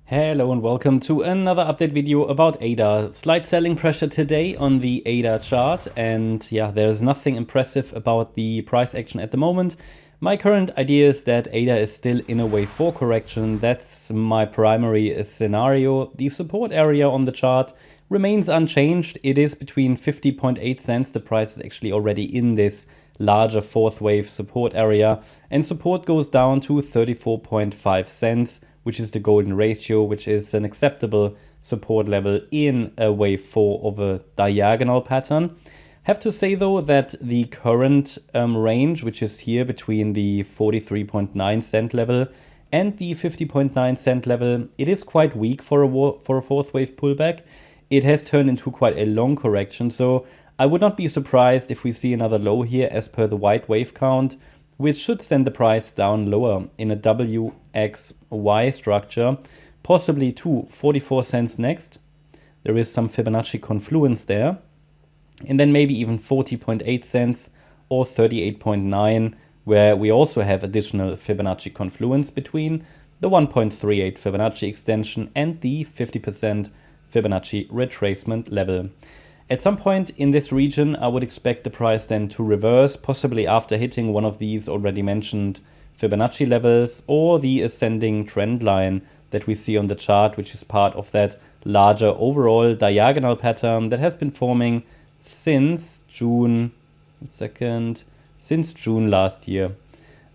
Hello and welcome to another update video about ADA. Slight selling pressure today on the ADA chart, and yeah, there's nothing impressive about the price action at the moment. My current idea is that ADA is still in a wave 4 correction. That's my primary scenario. The support area on the chart remains unchanged. It is between 50.8 cents. The price is actually already in this larger fourth wave support area, and support goes down to 34.5 cents. Which is the golden ratio, which is an acceptable support level in a wave 4 of a diagonal pattern. Have to say though that the current range, which is here between the 43.9 cent level and the 50.9 cent level, it is quite weak for a fourth wave pullback. It has turned into quite a long correction, so I would not be surprised if we see another low here as per the white wave count, which should send the price down lower in a WXY structure, possibly to 44 cents next. There is some Fibonacci confluence there. And then maybe even 40.8 cents or 38.9, where we also have additional Fibonacci confluence between the 1.38 Fibonacci extension and the 50% Fibonacci retracement level. At some point in this region, I would expect the price then to reverse, possibly after hitting one of these already mentioned Fibonacci levels or the ascending trend line that we see on the chart, which is part of that larger overall diagonal pattern that has been forming since June last year.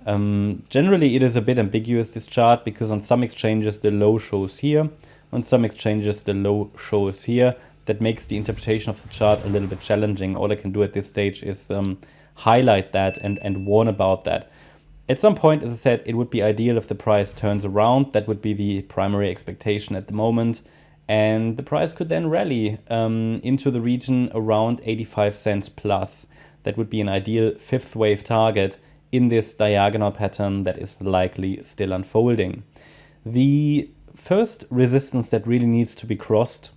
Generally, it is a bit ambiguous, this chart, because on some exchanges the low shows here, on some exchanges the low shows here. That makes the interpretation of the chart a little bit challenging. All I can do at this stage is highlight that and warn about that. At some point, as I said, it would be ideal if the price turns around. That would be the primary expectation at the moment. And the price could then rally into the region around 85 cents plus. That would be an ideal fifth wave target in this diagonal pattern that is likely still unfolding. The first resistance that really needs to be crossed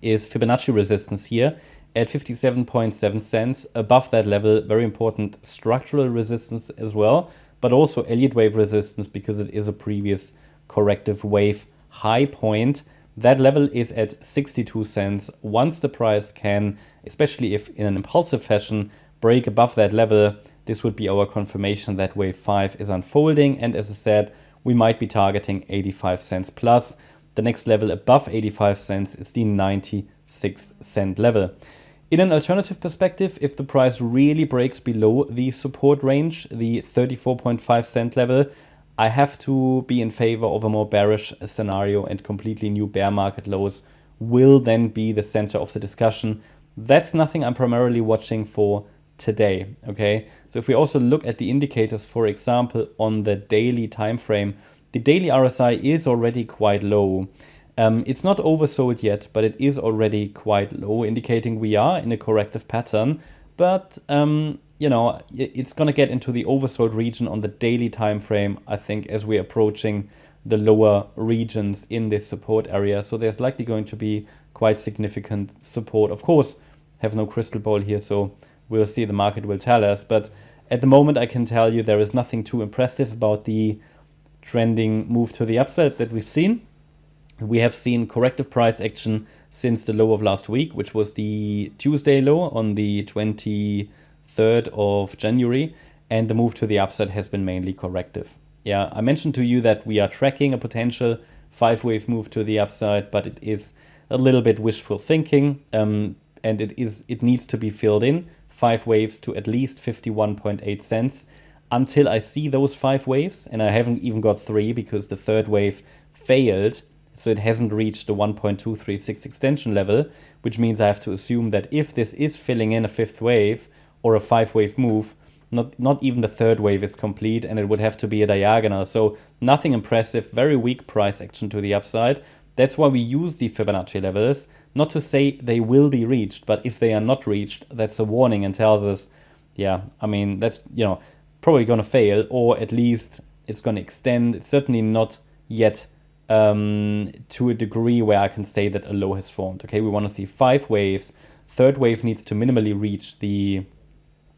is Fibonacci resistance here at 57.7 cents. Above that level, very important structural resistance as well, but also Elliott wave resistance because it is a previous corrective wave high point. That level is at 62 cents. Once the price can, especially if in an impulsive fashion, break above that level, this would be our confirmation that wave 5 is unfolding. And as I said, we might be targeting 85 cents plus. The next level above 85 cents is the 96 cent level. In an alternative perspective, if the price really breaks below the support range, the 34.5 cent level, I have to be in favor of a more bearish scenario, and completely new bear market lows will then be the center of the discussion. That's nothing I'm primarily watching for today, okay? So if we also look at the indicators, for example, on the daily time frame, the daily RSI is already quite low. It's not oversold yet, but it is already quite low, indicating we are in a corrective pattern. But, you know, it's going to get into the oversold region on the daily time frame, I think, as we're approaching the lower regions in this support area. So there's likely going to be quite significant support. Of course, have no crystal ball here, so we'll see. The market will tell us. But at the moment, I can tell you there is nothing too impressive about the trending move to the upside that we've seen. We have seen corrective price action since the low of last week, which was the Tuesday low on the 23rd of January, and the move to the upside has been mainly corrective. Yeah, I mentioned to you that we are tracking a potential 5-wave move to the upside, but it is a little bit wishful thinking, and it needs to be filled in 5 waves to at least 51.8 cents. Until I see those 5 waves, and I haven't even got 3 because the third wave failed, so it hasn't reached the 1.236 extension level, which means I have to assume that if this is filling in a 5th wave or a 5-wave move, not even the third wave is complete, and it would have to be a diagonal. So nothing impressive, very weak price action to the upside. That's why we use the Fibonacci levels, not to say they will be reached, but if they are not reached, that's a warning and tells us, yeah, I mean, that's, you know, probably going to fail, or at least it's going to extend. It's certainly not yet to a degree where I can say that a low has formed. Okay, we want to see 5 waves. Third wave needs to minimally reach the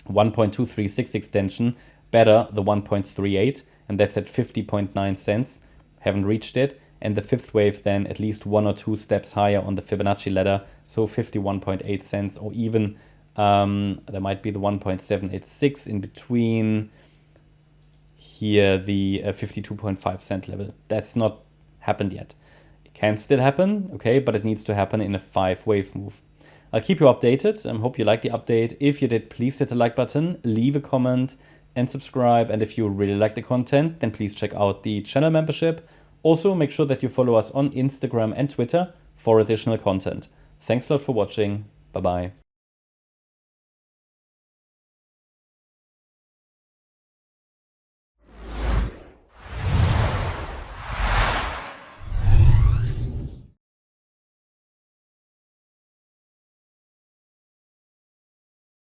1.236 extension, better the 1.38, and that's at 50.9 cents. Haven't reached it. and the fifth wave then at least 1 or 2 steps higher on the Fibonacci ladder, so 51.8 cents, or even there might be the 1.786 in between here, the 52.5 cent level. That's not happened yet. It can still happen, okay, but it needs to happen in a 5-wave move. I'll keep you updated. I hope you liked the update. If you did, please hit the like button, leave a comment, and subscribe. And if you really like the content, then please check out the channel membership. Also, make sure that you follow us on Instagram and Twitter for additional content. Thanks a lot for watching. Bye-bye.